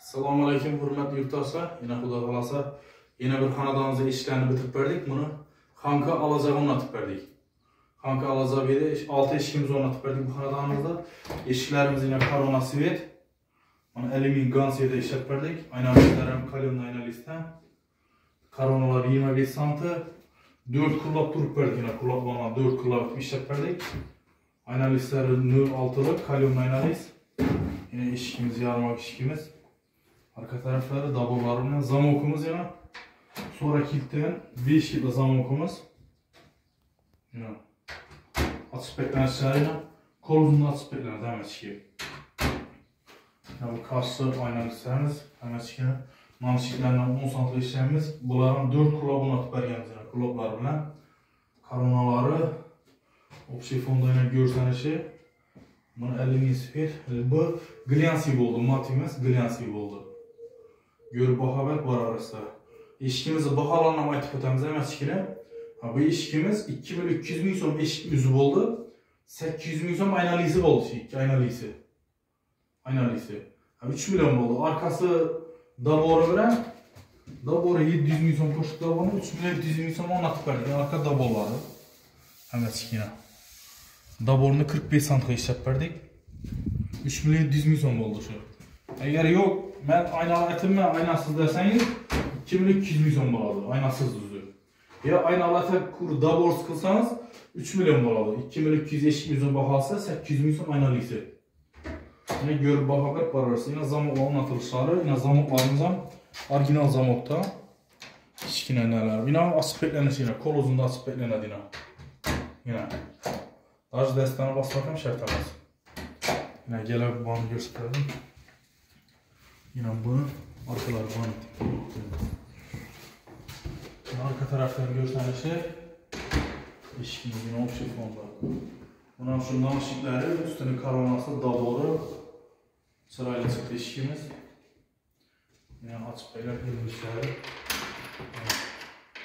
Assalomu alaykum hurmatli yurtdoshlar. Yana xudo xolasa yana bir xonadonimizda ishlarni bitirib berdik. Buni Xanka Alazaga o'rnatib berdik. Xanka Alazagada 6 eshikimiz o'rnatib berdik bu xonadonimizda. Eshiklarimiz yana Corona Svet. Mana alyumin gansiyada ishlab berdik. Aynalar ham kalyonli aynalisdan. Koronalar 25 sm. 4 kullab turib berdik. Yana kullablarni 4 kullab ishlab berdik. Aynalislar 06'lık kalyonli aynalis. Yine eshikimiz yarmak eshikimiz. Arka tarafları dabollarımız, zamokumuz yana. Sonra kilitten 5 kilitli zamokumuz. Yana. Açıp beklenişler yana. Kol uzunluğu açıp beklenir hemen çıkıyor. Bu karşı aynalislerimiz hemen çıkıyor. Manşiklerden 10 cm işlemimiz. Bunların 4 kulabını atıp bergeniz yana. Kulablar bilen. Koronaları. Общий fonda yana görsenişi. Bunu 50 sfer. Bu glyansiy oldu. Mat emas, glyansiy oldu. Görüp bahabat var arasında. Eşikimizi bahalarına aytıp ötemiz emeçkine. Bu eşikimiz 2.300 ming so'm eşik yüzü oldu. 800 ming so'm aynalisi oldu. Aynalisi. 3 milyon oldu. Arkası daboru bilen. Daboru 700 ming so'm koşuk daboru. 3 milyon 700 ming so'm onatıp verdik. Arka dabolları. Emeçkine. Daborunu 45 cm işlep verdik. 3 milyon 700 ming so'm oldu şu. Eğer yok, ben aynalı etimle aynasız derseniz 2.200 ming so'm boladı, aynasız düzü. Ya aynalı etim kuru dabor sıkılsanız 3 milyon boladı. 2.200 eşik ming so'm bahası 800 ming so'm aynalısı. Yine görüp bahabat var arası. Yine zamokların atılışları, yine zamoklarımız hem orijinal zamokta. Kichkina neler. Yine asıp beklenişi yine, kol uzunda asıp beklenedi yine. Yine. Daha destana basmakam şart emas. Yine gelip bunu gösterdim. Yine bunu arkalar bant. Arka tarafları gösterişi eşkimiz yine opsiyon fonda. Bundan şu naşikleri üstünün karonası daboru sırayla çıktı eşkimiz. Yine açıp beyler girmişleri.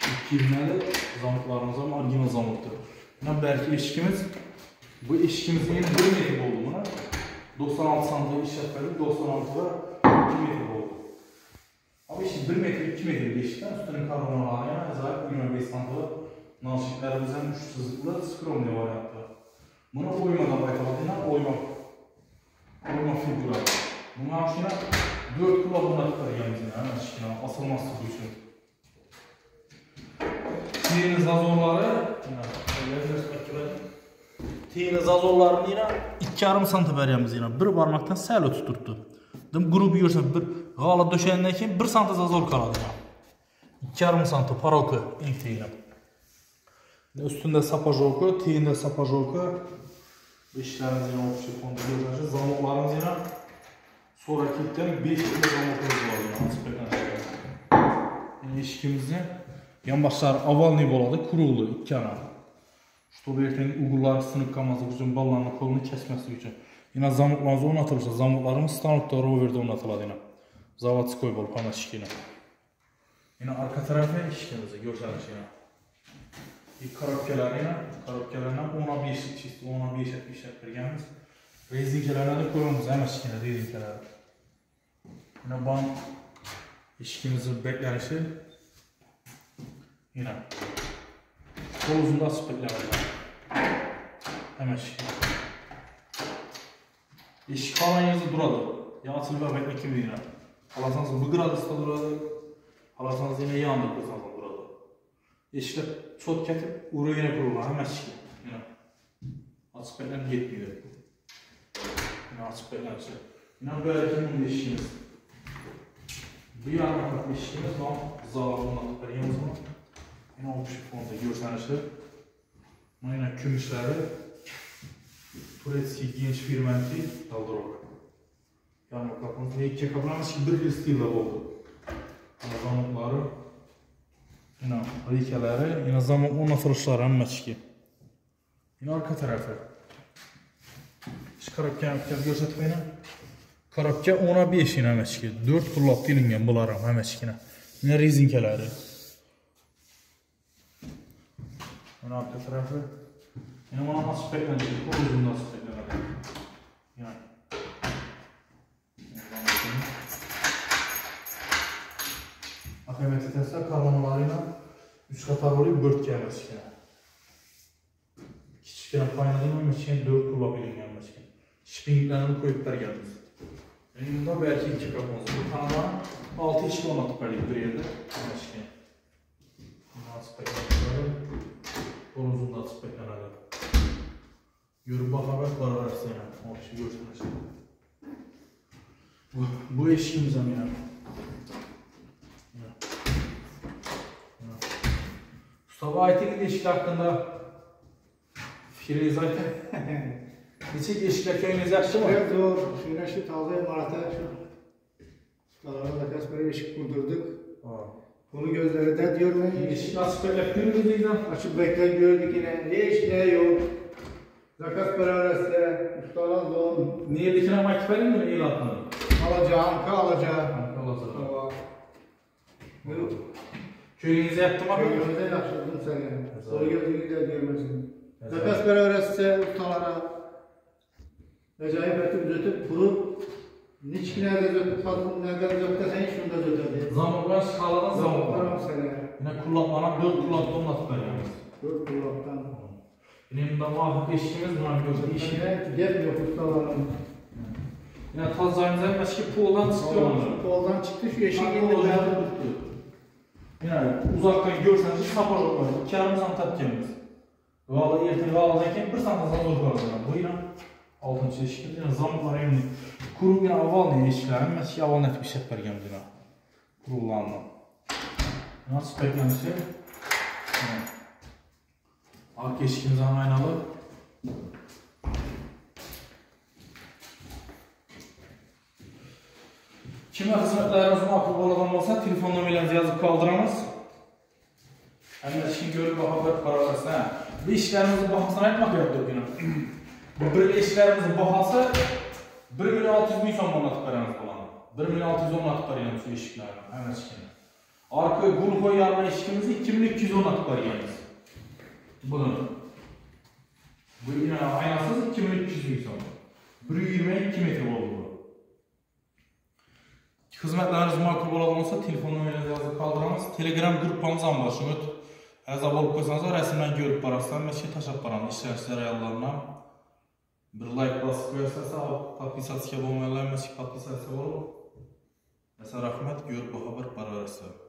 İlk girmeli zamoklarımız ama orijinal zamoktur. Yine belki eşkimiz bu eşkimizin yine 1 metre oldu buna. 96 cm işlep verdik. 96'da 2 metre oldu. Ama işte 1 metre 2 metre geçtikten üstünün karbonlarına yani özellikle 25 cm'da naşiklerimizden 3 sızıklı skromli var hatta. Bunu oymadan baytaladığına oyma figürü. Bunun aşına 4 kulabına tutarıyemizin hemen şikine asılmaz tutuyorsun. Tiyeniz zazorları Tiyeni zazorlarını yine 2,5 cm veriyemiz yine. Bir parmaktan selo tuturdu. Grubu görsen bir gala döşeninden keyin 1 cm zazor kaladı yine. 2,5 cm paroku ilk tiyeni. Üstünde sapajolku, tiyinde sapajolku. İşlerimiz yine opsiyon fonda göreceğiz. Zamoklarımız yine sonra kilitlerin 5 kilo zamoklarımız var yine. Eşikimizin yan başları avalni boladı, kuruldu 2 yana. Чтобы ertenin uğurları sınıp kalması için ballarının kolunu kesmesi için. Yine zamoklarımız onatılırsa zamoklarımız stanokta roverde onatıladı yine. Zavatskoy bol panaşik yine. Yine arka tarafı eşikimizi görseniz yine. İlk karabkelerine 10'a 5 çizdi, 10'a 5 işlep vergemiz. Rezinkelerine de koyuyoruz hem eşikine rezinkelere. Yine bant eşikimizin beklenişi. Yine. Kol uzunda asıp beklemeli. Hemen eşikine. Eşik halayınızda duradı. Ya atılıp beklekim yine. Halarsanız bu gradusda duradı. Halarsanız yine yanında kırsanız duradı. Eşikler çok ketip uğru yine kurulur. Hemen eşikine. Yine. Asıp beklenip yetmiyor. Yine asıp beklenirse. Yine böyle bunun eşikimiz. Bu yana bakıp eşikimiz var. Zağlarından atıp veriyemiz var. Yine opsiyon fonda görsenişi. Yine kümüşleri. Turetski genç firmenti daldırok. Yani kapımızda iki kapılarımız ki bir stilde oldu. Zamokları. Yine rikeleri. Yine zamok onatılışları emmeçki. Yine arka tarafı. Şu karabken görsatip yine. Karabken 10'a 5 yine emmeçki. 4 kullap dilingen bularım emmeçkine. Yine rezinkeleri. Yine arka tarafı. Yine bana nasıl beklenecek? O uzun nasıl beklenecek? Yani. Qiymət etəsə karmanları ilə 3 qatar olub 4 gəlməşkən. Kiçikən paynadan olmuşkən 4 kullab ilə gəlməşkən. Şipinglərini koyublar gəldiniz. Bunda belki 2 kapımız. Bu kanaldan 6 eşki olmadı böyle bir yerde. Eşki. Nasıl pekler? Boruzun da açıp pekler. Yürü bakarak var arasına. O işi görsünüz. Bu eşkimiz ama yani. Mustafa Aytekin eşki hakkında fikri zaten. Neçə eşiklər köyünüz yaxşı mı? Evet, zor. Şöyle taze imarata ustalara da kasper eşik kurdurduk. Bunu gözleri de diyor mu? Eşik açık bekliyoruz deyirəm. Açık bekle gördük yine. Ne eşik ne yok. Zakas arası, ustalar zor. Niyedikine makifəlim mi ilatını? Alacağı, anka alacağı. Alacağı. Köyünüzə yaptım abi. Köyünüzde yaşadım seni. Soru gözünü de görmesin. Zakas arası ustalara. Acayip etip zötüp kurup niçkin nerede zötüp patron nerede zötüp sen şunu da zötüp Zamoklar şkaladan zamoklar. Zamoklar sene. Yine kullanmadan 4 kullanmadan nasıl veriyoruz? 4 kulaktan. Yine bunda muhakkak eşkimiz var gözü. İşine gelmiyor ustaların. Yine tazayımıza meşki poğuldan çıkıyor. Poğuldan çıktı şu eşik indi ben. ben tuttu. Yine uzaktan görseniz hiç sapar olmaz. 2 yarım santat gelmez. Valla erken valdayken 1 santat zor kalır. Bu yine 6. eşikdir. Yine zamoklar emni. Kurum yine aval ne eşikler? Meşki aval net bir şey vergemiz yine. Kurulanma. Nasıl beklenmişti? Arka eşikimiz aynalı. Kime hizmetleriniz makul olan olsa telefon numarlarınızı yazıp kaldıramız. Hemen işini görüp haber para versin. Bu işlerimizin bahasını etmek yaptık yine. Bu işlerimizin bahası 1.600.000 son manat veremiz olan. 1.610 manat veremiz şu işlerden. Hemen işini. Arka grupo yarma eşikimizi 2210 manat veremiz. Bunun. Bu yine aynasız 2300 son. 1.22 metre oldu bu. Hizmetleriniz makul olan olsa telefon numarayla yazıp kaldıramız. Telegram grupamız anlaşılır. Əzab olub qoysanız rəsimdən görüb barasından məşki taşab baranı işlərsizlər ayarlarına. Bir like basıb qoyarsanız podpisasiya olmayanlar məşki podpisasiya olub. Məsələn, rəhmət görüb bu haber para verəsiz.